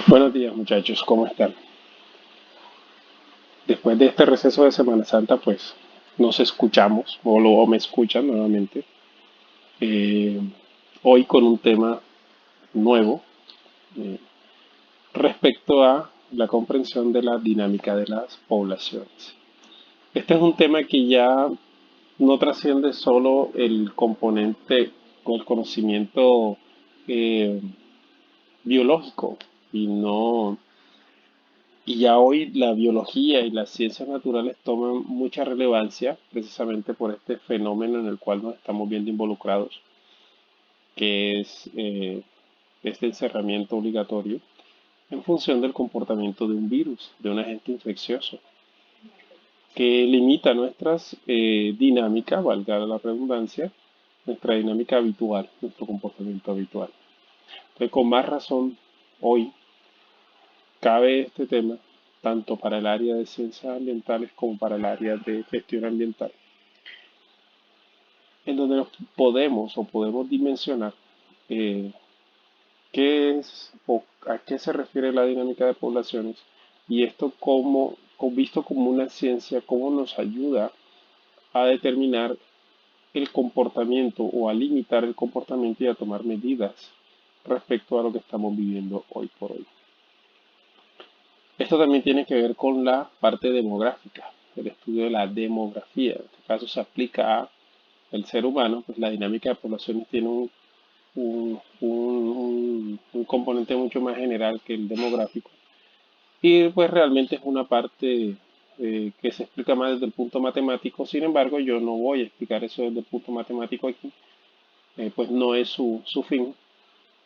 Buenos días muchachos, ¿cómo están? Después de este receso de Semana Santa, pues nos escuchamos o luego me escuchan nuevamente. eh, Hoy con un tema nuevo eh, respecto a la comprensión de la dinámica de las poblaciones. Este es un tema que ya no trasciende solo el componente o el conocimiento eh, biológico y no. Y ya hoy la biología y las ciencias naturales toman mucha relevancia precisamente por este fenómeno en el cual nos estamos viendo involucrados, que es este encerramiento obligatorio en función del comportamiento de un virus, de un agente infeccioso, que limita nuestras dinámicas, valga la redundancia, nuestra dinámica habitual, nuestro comportamiento habitual. Entonces, con más razón, hoy cabe este tema tanto para el área de ciencias ambientales como para el área de gestión ambiental, en donde nos podemos dimensionar eh, qué es o a qué se refiere la dinámica de poblaciones y esto visto como una ciencia, cómo nos ayuda a determinar el comportamiento o a limitar el comportamiento y a tomar medidas respecto a lo que estamos viviendo hoy por hoy. Esto también tiene que ver con la parte demográfica, el estudio de la demografía. En este caso se aplica a el ser humano, pues la dinámica de poblaciones tiene un componente mucho más general que el demográfico. Y pues realmente es una parte que se explica más desde el punto matemático. Sin embargo, yo no voy a explicar eso desde el punto matemático aquí, pues no es su fin.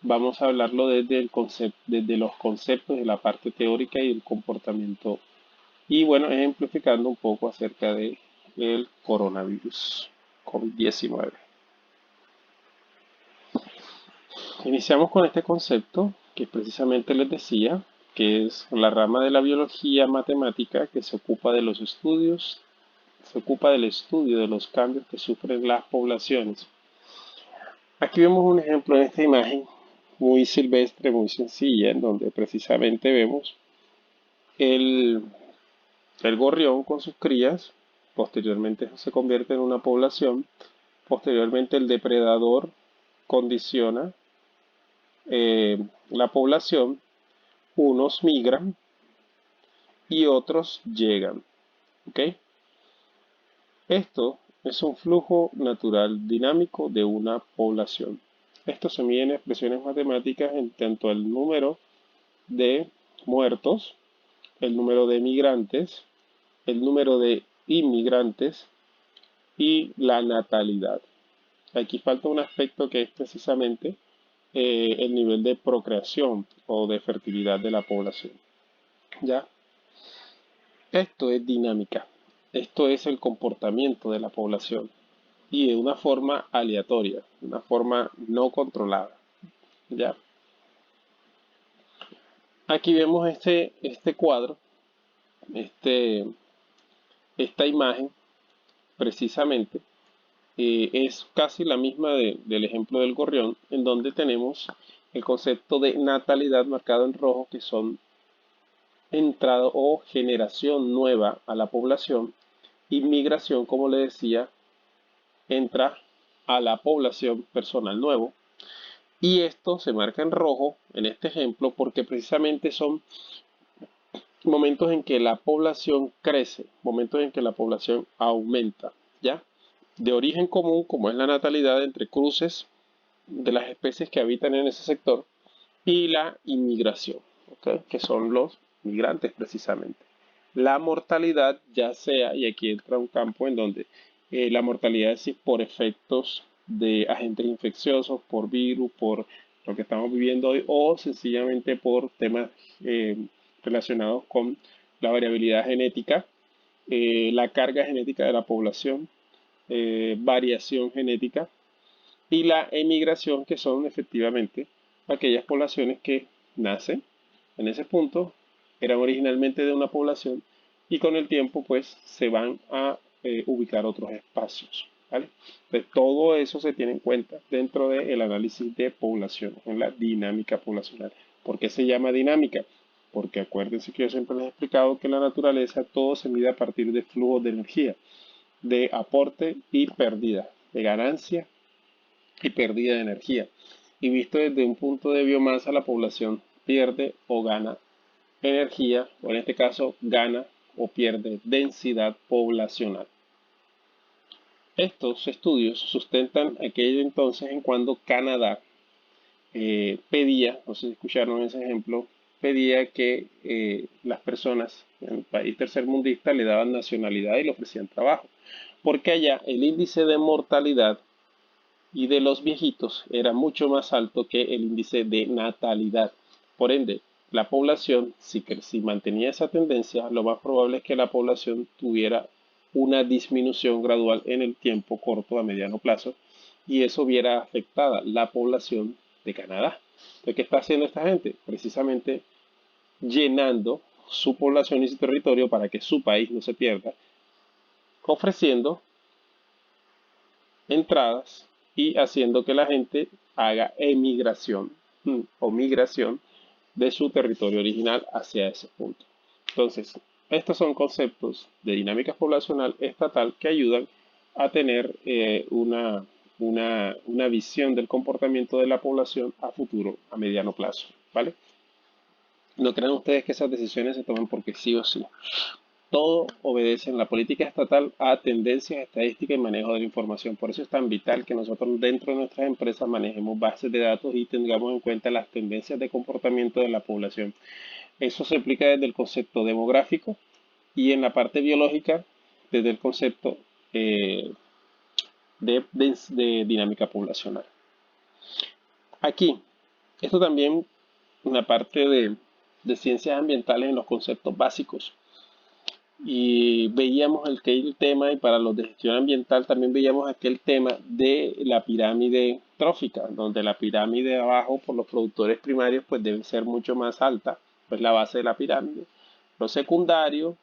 Vamos a hablarlo desde desde los conceptos de la parte teórica y el comportamiento. Y bueno, ejemplificando un poco acerca de el coronavirus COVID-19. Iniciamos con este concepto que precisamente les decía, que es la rama de la biología matemática que se ocupa de los estudios, se ocupa del estudio de los cambios que sufren las poblaciones. Aquí vemos un ejemplo en esta imagen muy silvestre, muy sencilla, en donde precisamente vemos el, el gorrión con sus crías, posteriormente se convierte en una población, posteriormente el depredador condiciona la población, unos migran y otros llegan. ¿Ok? Esto es un flujo natural dinámico de una población. Esto se mide en expresiones matemáticas en tanto el número de muertos, el número de migrantes, el número de inmigrantes y la natalidad. Aquí falta un aspecto que es precisamente el nivel de procreación o de fertilidad de la población. ¿Ya? Esto es dinámica. Esto es el comportamiento de la población y de una forma aleatoria, de una forma no controlada. ¿Ya? Aquí vemos este cuadro, este, esta imagen precisamente es casi la misma del ejemplo del gorrión, en donde tenemos el concepto de natalidad marcado en rojo, que son entrada o generación nueva a la población, inmigración, como le decía, entra a la población personal nuevo. Y esto se marca en rojo en este ejemplo porque precisamente son momentos en que la población crece, momentos en que la población aumenta, ¿ya? De origen común, como es la natalidad entre cruces de las especies que habitan en ese sector, y la inmigración, ¿ok? Que son los migrantes precisamente. La mortalidad ya sea, y aquí entra un campo en donde la mortalidad es por efectos de agentes infecciosos, por virus, por lo que estamos viviendo hoy, o sencillamente por temas eh, relacionados con la variabilidad genética, la carga genética de la población, variación genética y la emigración, que son efectivamente aquellas poblaciones que nacen en ese punto, eran originalmente de una población y con el tiempo pues se van a ubicar otros espacios. ¿Vale? Entonces, todo eso se tiene en cuenta dentro del análisis de población, en la dinámica poblacional. ¿Por qué se llama dinámica? Porque acuérdense que yo siempre les he explicado que en la naturaleza todo se mide a partir de flujos de energía, de aporte y pérdida, de ganancia y pérdida de energía. Y visto desde un punto de biomasa, la población pierde o gana energía, o en este caso gana o pierde densidad poblacional. Estos estudios sustentan aquello entonces en cuando Canadá pedía, no sé si escucharon ese ejemplo, pedía que las personas en el país tercermundista le daban nacionalidad y le ofrecían trabajo, porque allá el índice de mortalidad y de los viejitos era mucho más alto que el índice de natalidad. Por ende, la población, si mantenía esa tendencia, lo más probable es que la población tuviera una disminución gradual en el tiempo corto a mediano plazo y eso viera afectada la población de Canadá. Entonces, ¿qué está haciendo esta gente? Precisamente llenando su población y su territorio para que su país no se pierda, ofreciendo entradas y haciendo que la gente haga emigración o migración de su territorio original hacia ese punto. Entonces, estos son conceptos de dinámica poblacional estatal que ayudan a tener una visión del comportamiento de la población a futuro, a mediano plazo, ¿vale? No crean ustedes que esas decisiones se toman porque sí o sí. Todo obedece en la política estatal a tendencias estadísticas y manejo de la información. Por eso es tan vital que nosotros dentro de nuestras empresas manejemos bases de datos y tengamos en cuenta las tendencias de comportamiento de la población. Eso se aplica desde el concepto demográfico y en la parte biológica desde el concepto de dinámica poblacional. Aquí, esto también una parte de ciencias ambientales en los conceptos básicos. Y veíamos aquel tema, y para los de gestión ambiental también veíamos aquel tema de la pirámide trófica, donde la pirámide de abajo por los productores primarios pues debe ser mucho más alta, pues la base de la pirámide. Los secundarios,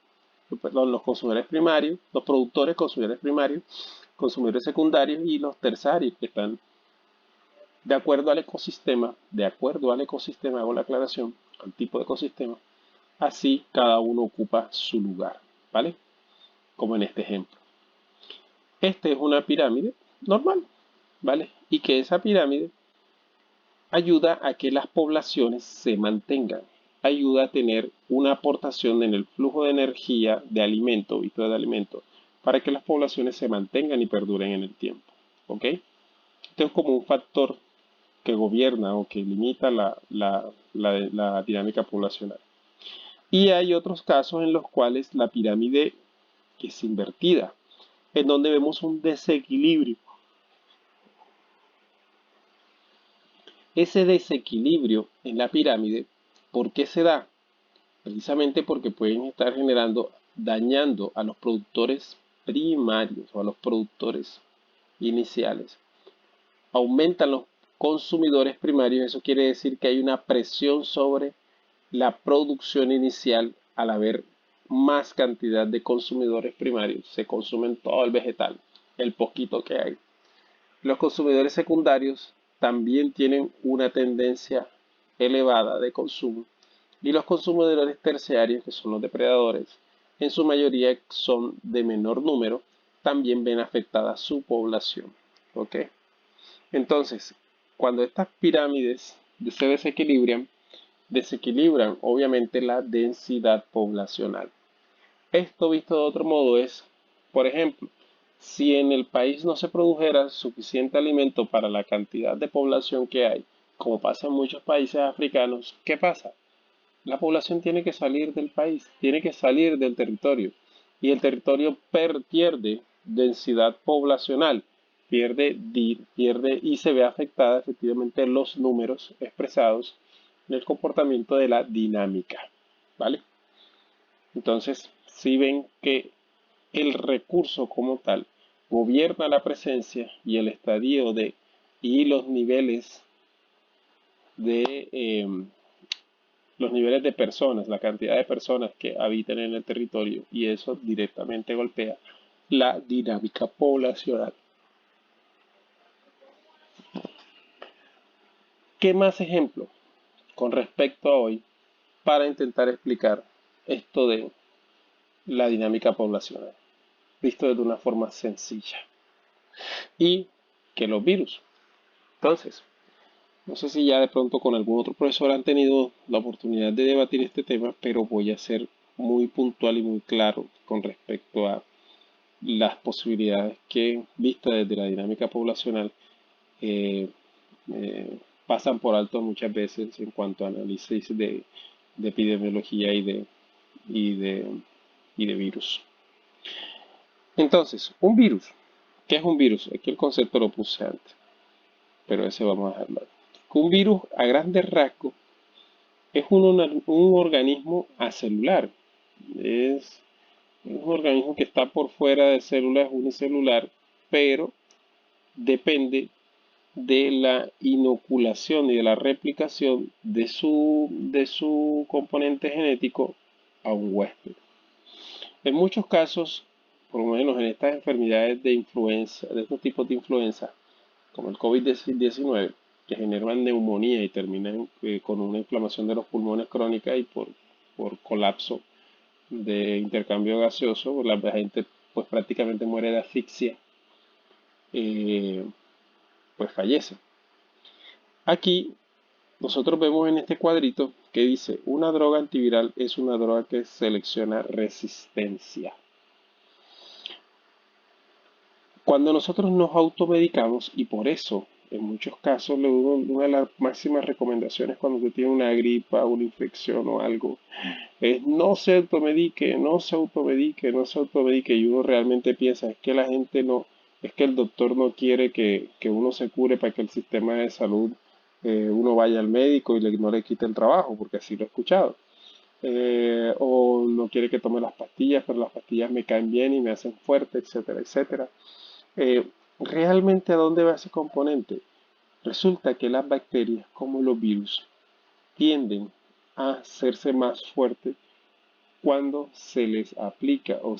perdón, los consumidores primarios, los productores consumidores primarios, consumidores secundarios y los terciarios que están de acuerdo al ecosistema, hago la aclaración, al tipo de ecosistema, así cada uno ocupa su lugar, ¿vale? Como en este ejemplo. Este es una pirámide normal, ¿vale? Y que esa pirámide ayuda a que las poblaciones se mantengan, ayuda a tener una aportación en el flujo de energía de alimento, de alimento, para que las poblaciones se mantengan y perduren en el tiempo, ¿ok? Esto es como un factor que gobierna o que limita la dinámica poblacional. Y hay otros casos en los cuales la pirámide es invertida, en donde vemos un desequilibrio. Ese desequilibrio en la pirámide, ¿por qué se da? Precisamente porque pueden estar dañando a los productores primarios o a los productores iniciales. Aumentan los consumidores primarios, eso quiere decir que hay una presión sobre la producción inicial al haber más cantidad de consumidores primarios. Se consumen todo el vegetal, el poquito que hay. Los consumidores secundarios también tienen una tendencia elevada de consumo y los consumidores terciarios, que son los depredadores, en su mayoría son de menor número, también ven afectada su población. ¿Ok? Entonces, cuando estas pirámides se desequilibran obviamente la densidad poblacional. Esto visto de otro modo es, por ejemplo, si en el país no se produjera suficiente alimento para la cantidad de población que hay, como pasa en muchos países africanos, ¿qué pasa? La población tiene que salir del país, tiene que salir del territorio y el territorio pierde densidad poblacional, pierde y se ve afectada efectivamente los números expresados en el comportamiento de la dinámica, ¿vale? Entonces, si ven que el recurso como tal gobierna la presencia y el estadio y de los niveles de personas, la cantidad de personas que habitan en el territorio y eso directamente golpea la dinámica poblacional. ¿Qué más ejemplo? con respecto a hoy para intentar explicar esto de la dinámica poblacional, visto de una forma sencilla. Y que los virus. Entonces, no sé si ya de pronto con algún otro profesor han tenido la oportunidad de debatir este tema, pero voy a ser muy puntual y muy claro con respecto a las posibilidades que, vistas desde la dinámica poblacional, eh, pasan por alto muchas veces en cuanto a análisis de epidemiología y de, y de virus. Entonces, un virus. ¿Qué es un virus? Aquí el concepto lo puse antes, pero ese vamos a hablar. Un virus, a grandes rasgos, es un organismo acelular. Es un organismo que está por fuera de células unicelular, pero depende de la inoculación y de la replicación de su componente genético a un huésped. En muchos casos, por lo menos en estas enfermedades de influenza, de estos tipos de influenza, como el COVID-19, que generan neumonía y terminan con una inflamación de los pulmones crónica y por colapso de intercambio gaseoso, la gente pues prácticamente muere de asfixia, eh, pues fallece. Aquí nosotros vemos en este cuadrito que dice, una droga antiviral es una droga que selecciona resistencia. Cuando nosotros nos automedicamos, y por eso en muchos casos una de las máximas recomendaciones cuando usted tiene una gripa, una infección o algo, es no se automedique, no se automedique, no se automedique. Y uno realmente piensa, es que la gente no, es que el doctor no quiere que uno se cure para que el sistema de salud, uno vaya al médico y no le quite el trabajo, porque así lo he escuchado. O no quiere que tome las pastillas, pero las pastillas me caen bien y me hacen fuerte, etcétera, etcétera. ¿Realmente a dónde va ese componente? Resulta que las bacterias, como los virus, tienden a hacerse más fuertes cuando se les aplica o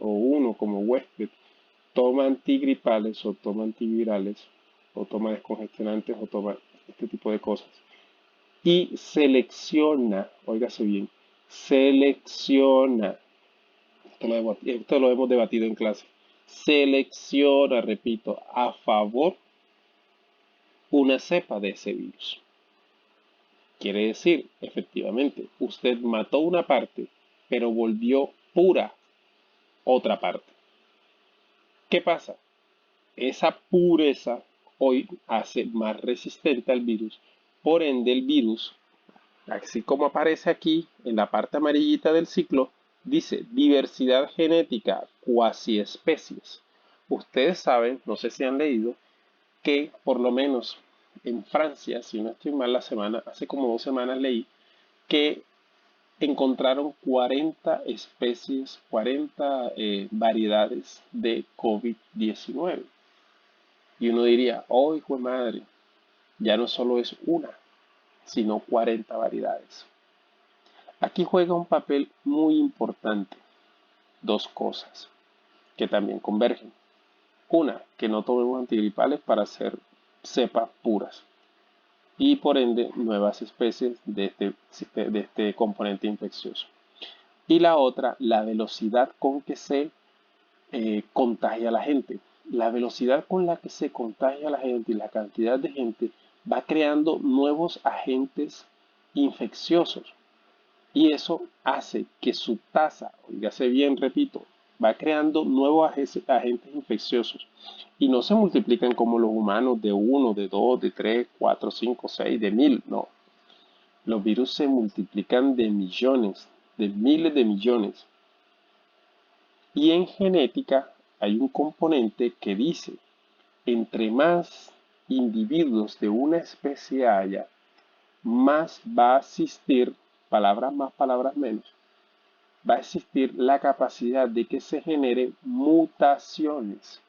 uno como huésped toma antigripales o toma antivirales o toma descongestionantes o toma este tipo de cosas y selecciona, óigase bien, selecciona, esto lo hemos debatido en clase, selecciona, repito, a favor una cepa de ese virus. Quiere decir, efectivamente, usted mató una parte, pero volvió pura otra parte. ¿Qué pasa? Esa pureza hoy hace más resistente al virus. Por ende, el virus, así como aparece aquí en la parte amarillita del ciclo, dice diversidad genética, cuasi especies. Ustedes saben, no sé si han leído, que por lo menos en Francia, si no estoy mal, hace como 2 semanas leí que encontraron 40 especies, 40 variedades de COVID-19. Y uno diría, oh, hijo de madre, ya no solo es una, sino 40 variedades. Aquí juega un papel muy importante, dos cosas que también convergen. Una, que no tomemos antigripales para hacer cepas puras y por ende nuevas especies de este componente infeccioso. Y la otra, la velocidad con que se contagia a la gente. La velocidad con la que se contagia a la gente y la cantidad de gente va creando nuevos agentes infecciosos. Y eso hace que su tasa, oígase bien, repito, va creando nuevos agentes infecciosos. Y no se multiplican como los humanos de 1, de 2, de 3, 4, 5, 6, de 1000. No. Los virus se multiplican de millones, de miles de millones. Y en genética hay un componente que dice, entre más individuos de una especie haya, más va a existir, palabras más, palabras menos, va a existir la capacidad de que se generen mutaciones.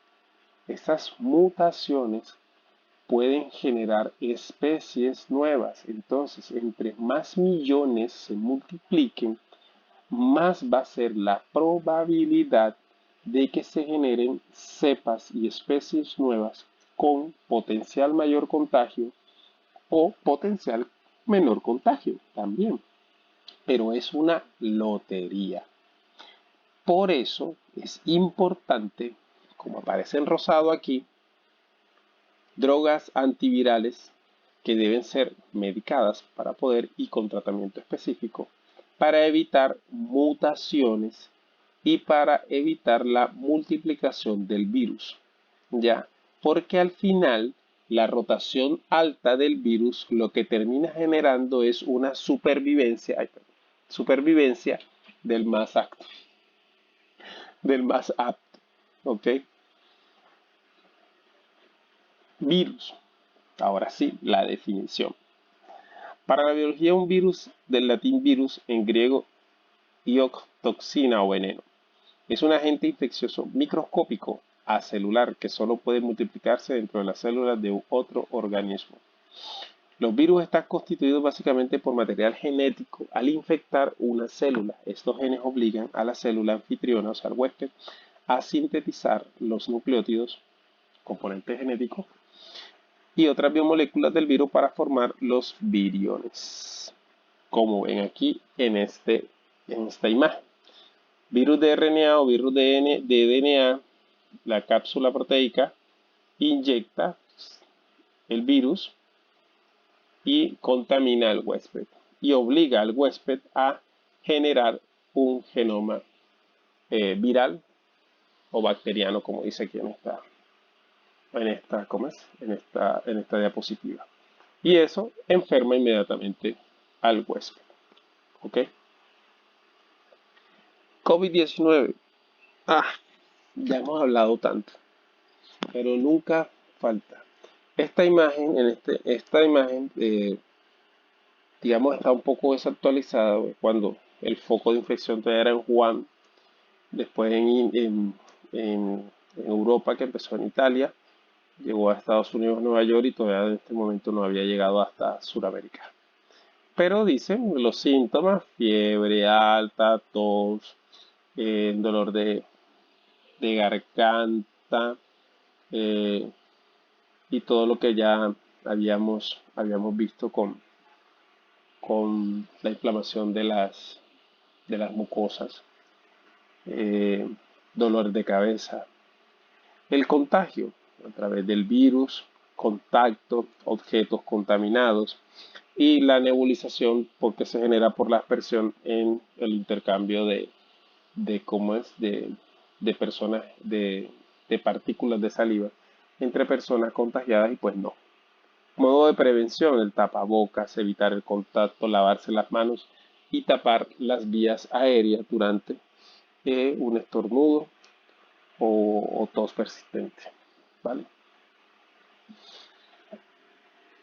Estas mutaciones pueden generar especies nuevas. Entonces, entre más millones se multipliquen, más va a ser la probabilidad de que se generen cepas y especies nuevas con potencial mayor contagio o potencial menor contagio también. Pero es una lotería. Por eso es importante, como aparece en rosado aquí, drogas antivirales que deben ser medicadas para poder y con tratamiento específico para evitar mutaciones y para evitar la multiplicación del virus. Ya, porque al final la rotación alta del virus lo que termina generando es una supervivencia del más apto, ¿ok? Virus. Ahora sí, la definición. Para la biología, un virus, del latín virus, en griego, iok, toxina o veneno. Es un agente infeccioso microscópico acelular que solo puede multiplicarse dentro de las células de otro organismo. Los virus están constituidos básicamente por material genético. Al infectar una célula, estos genes obligan a la célula anfitriona, o sea, al huésped, a sintetizar los nucleótidos, componentes genéticos, y otras biomoléculas del virus para formar los viriones, como ven aquí en esta imagen. Virus de RNA o virus de DNA, la cápsula proteica inyecta el virus y contamina al huésped y obliga al huésped a generar un genoma viral o bacteriano, como dice aquí en esta diapositiva. Y eso enferma inmediatamente al huésped. ¿Ok? COVID-19. Ya hemos hablado tanto, pero nunca falta. Esta imagen, digamos, está un poco desactualizada cuando el foco de infección todavía era en Wuhan, después en Europa, que empezó en Italia, llegó a Estados Unidos, Nueva York y todavía en este momento no había llegado hasta Sudamérica. Pero dicen los síntomas: fiebre alta, tos, dolor de garganta, eh, y todo lo que ya habíamos visto con la inflamación de las mucosas, eh, dolor de cabeza, el contagio a través del virus, contacto, objetos contaminados y la nebulización porque se genera por la aspersión en el intercambio de personas, de partículas de saliva entre personas contagiadas y pues no. Modo de prevención: el tapabocas, evitar el contacto, lavarse las manos y tapar las vías aéreas durante un estornudo o tos persistente. ¿Vale?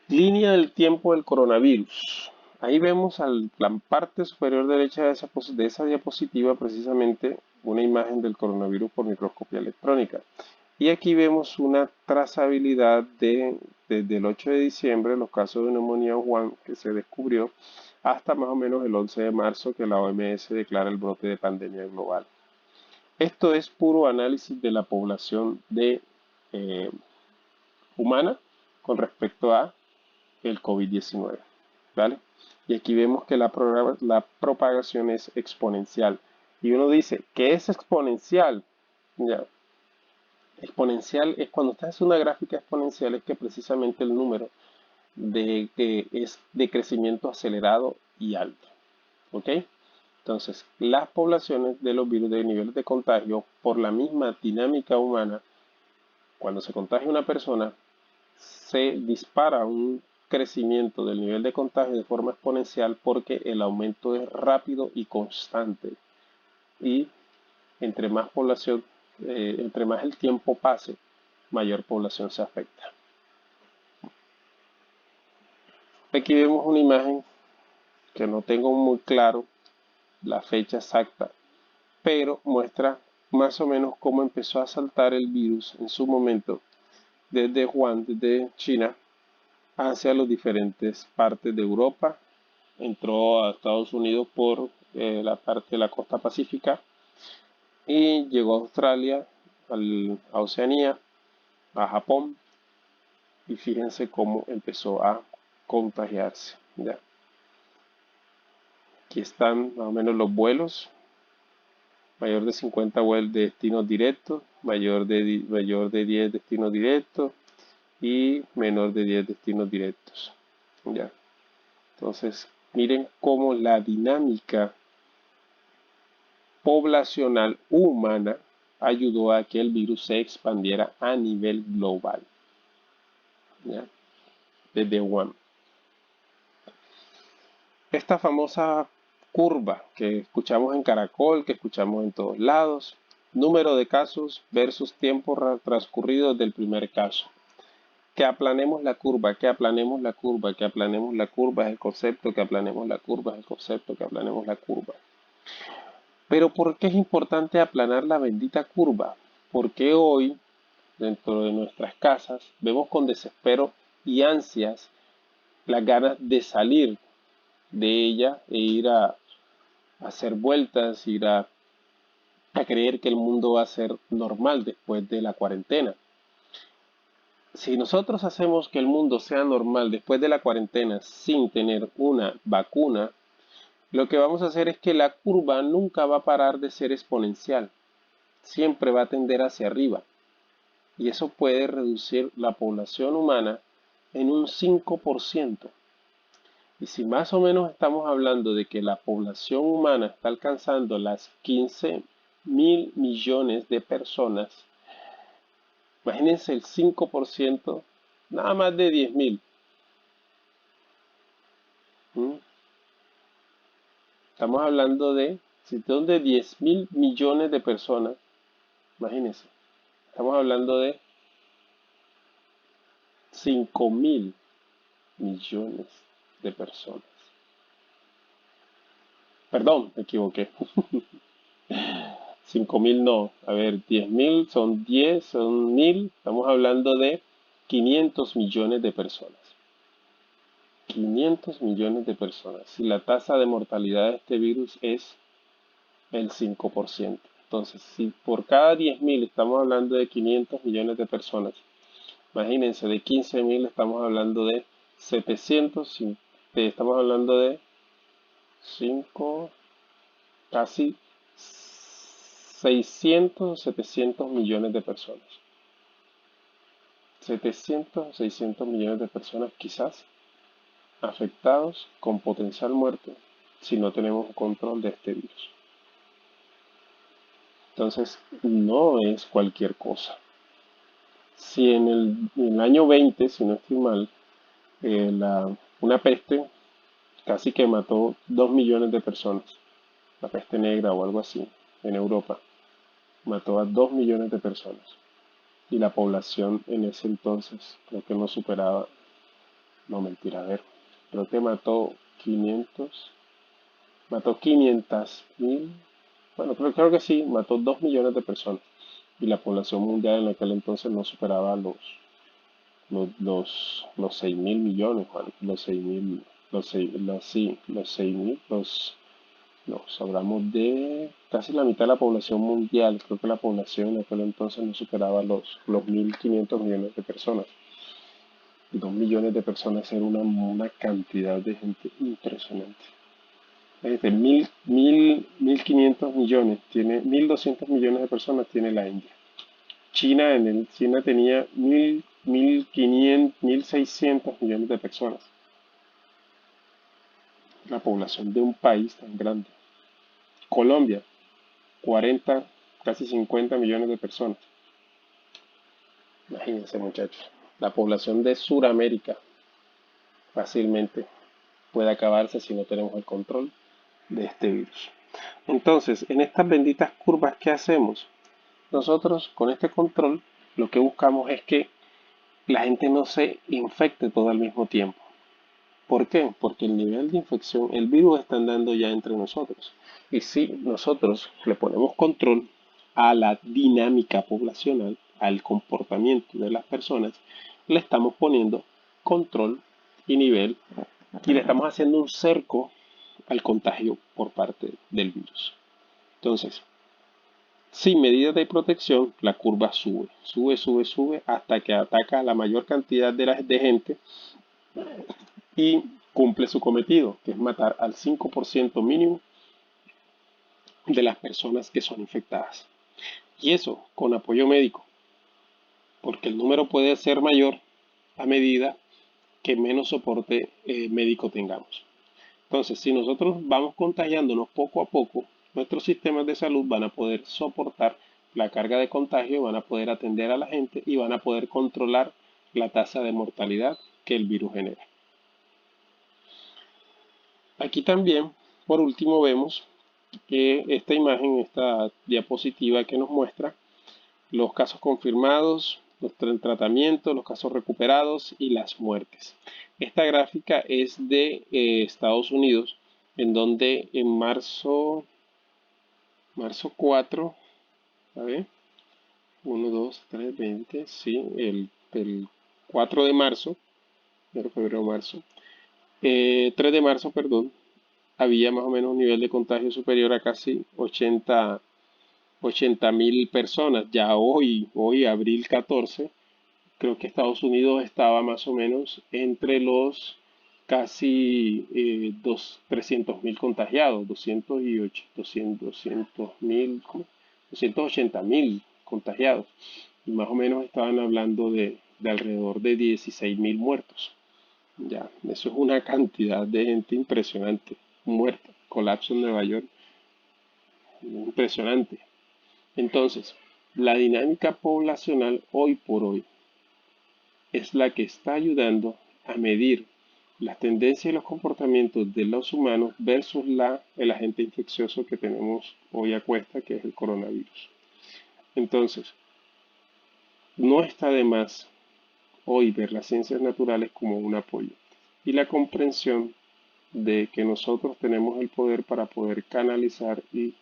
Línea del tiempo del coronavirus. Ahí vemos la parte superior derecha de esa diapositiva precisamente una imagen del coronavirus por microscopía electrónica. Y aquí vemos una trazabilidad desde el 8 de diciembre, los casos de neumonía Wuhan que se descubrió, hasta más o menos el 11 de marzo que la OMS declara el brote de pandemia global. Esto es puro análisis de la población eh, humana con respecto a el COVID-19, ¿vale? Y aquí vemos que la propagación es exponencial. Y uno dice, ¿qué es exponencial? Ya, exponencial es cuando estás en una gráfica exponencial, es que precisamente el número es de crecimiento acelerado y alto. ¿Ok? Entonces, las poblaciones de los virus de niveles de contagio, por la misma dinámica humana, cuando se contagia una persona, se dispara un crecimiento del nivel de contagio de forma exponencial porque el aumento es rápido y constante. Y entre más población, entre más el tiempo pase, mayor población se afecta. Aquí vemos una imagen que no tengo muy claro la fecha exacta, pero muestra más o menos cómo empezó a saltar el virus en su momento desde Wuhan, desde China, hacia las diferentes partes de Europa. Entró a Estados Unidos por la parte de la costa pacífica y llegó a Australia, a Oceanía, a Japón, y fíjense cómo empezó a contagiarse. ¿Ya? Aquí están más o menos los vuelos. Mayor de 50 vuelos de destinos directos, mayor de 10 destinos directos y menor de 10 destinos directos. Ya. Entonces, miren cómo la dinámica poblacional humana ayudó a que el virus se expandiera a nivel global. ¿Ya? Desde Wuhan. Esta famosa curva que escuchamos en Caracol, que escuchamos en todos lados, número de casos versus tiempo transcurrido del primer caso. Que aplanemos la curva, que aplanemos la curva, que aplanemos la curva es el concepto, que aplanemos la curva es el concepto, que aplanemos la curva. Pero ¿por qué es importante aplanar la bendita curva? Porque hoy, dentro de nuestras casas, vemos con desespero y ansias las ganas de salir de ella e ir a hacer vueltas, ir a creer que el mundo va a ser normal después de la cuarentena. Si nosotros hacemos que el mundo sea normal después de la cuarentena sin tener una vacuna, lo que vamos a hacer es que la curva nunca va a parar de ser exponencial. Siempre va a tender hacia arriba. Y eso puede reducir la población humana en un 5%. Y si más o menos estamos hablando de que la población humana está alcanzando las 15.000 millones de personas, imagínense el 5%, nada más de 10.000. Estamos hablando de, si son de 10.000 millones de personas, imagínense, estamos hablando de 5.000 millones de personas. Perdón, me equivoqué. 5.000 no, a ver, 10.000 son 10, son 1.000, estamos hablando de 500 millones de personas. 500 millones de personas. Si la tasa de mortalidad de este virus es el 5%. Entonces, si por cada 10.000 estamos hablando de 500 millones de personas, imagínense, de 15.000 estamos hablando de 700, estamos hablando de 5, casi 600 700 millones de personas. 700 600 millones de personas quizás afectados con potencial muerte si no tenemos control de este virus. Entonces, no es cualquier cosa. Si en el año 20, si no estoy mal, una peste casi que mató 2 millones de personas, la peste negra o algo así, en Europa, mató a 2 millones de personas. Y la población en ese entonces creo que no superaba, no mentira, a ver, creo que mató 500.000, bueno, creo que sí, mató 2 millones de personas. Y la población mundial en aquel entonces no superaba los 6.000 millones, Juan, los 6.000, los 6.000, nos hablamos de casi la mitad de la población mundial. Creo que la población en aquel entonces no superaba los 1.500 millones de personas. 2 millones de personas era una cantidad de gente impresionante. Desde 1.500 millones, tiene 1.200 millones de personas tiene la India. China tenía 1.500, 1.600 millones de personas. La población de un país tan grande. Colombia, 40, casi 50 millones de personas. Imagínense, muchachos. La población de Sudamérica fácilmente puede acabarse si no tenemos el control de este virus. Entonces, en estas benditas curvas, ¿qué hacemos? Nosotros con este control lo que buscamos es que la gente no se infecte todo al mismo tiempo. ¿Por qué? Porque el nivel de infección, el virus está andando ya entre nosotros. Y si nosotros le ponemos control a la dinámica poblacional, al comportamiento de las personas, le estamos poniendo control y nivel y le estamos haciendo un cerco al contagio por parte del virus. Entonces, sin medidas de protección, la curva sube hasta que ataca a la mayor cantidad de gente y cumple su cometido, que es matar al 5% mínimo de las personas que son infectadas. Y eso con apoyo médico, porque el número puede ser mayor a medida que menos soporte médico tengamos. Entonces, si nosotros vamos contagiándonos poco a poco, nuestros sistemas de salud van a poder soportar la carga de contagio, van a poder atender a la gente y van a poder controlar la tasa de mortalidad que el virus genera. Aquí también, por último, vemos que esta imagen, esta diapositiva que nos muestra los casos confirmados, los tratamientos, los casos recuperados y las muertes. Esta gráfica es de Estados Unidos, en donde en marzo 4, a ver, 1, 2, 3, 20, sí, el 4 de marzo, enero, febrero, marzo, 3 de marzo, perdón, había más o menos un nivel de contagio superior a casi 80.000 personas. Ya hoy, abril 14, creo que Estados Unidos estaba más o menos entre los casi 300.000 contagiados, 280.000 contagiados. Y más o menos estaban hablando de alrededor de 16.000 muertos. Ya, eso es una cantidad de gente impresionante, muerta. Colapso en Nueva York, impresionante. Entonces, la dinámica poblacional hoy por hoy es la que está ayudando a medir las tendencias y los comportamientos de los humanos versus el agente infeccioso que tenemos hoy a cuesta, que es el coronavirus. Entonces, no está de más hoy ver las ciencias naturales como un apoyo y la comprensión de que nosotros tenemos el poder para poder canalizar y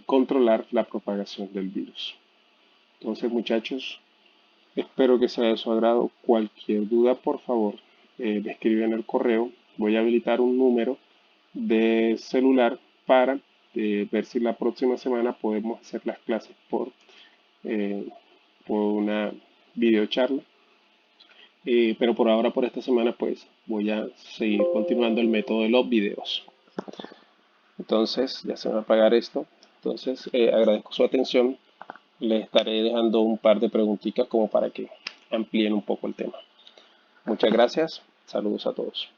controlar la propagación del virus. Entonces, muchachos, espero que sea de su agrado. Cualquier duda, por favor, me escribe en el correo. Voy a habilitar un número de celular para ver si la próxima semana podemos hacer las clases eh, por una videocharla. Pero por ahora, por esta semana, pues voy a seguir continuando el método de los videos. Entonces, ya se me va a apagar esto. Entonces, agradezco su atención. Les estaré dejando un par de preguntitas como para que amplíen un poco el tema. Muchas gracias. Saludos a todos.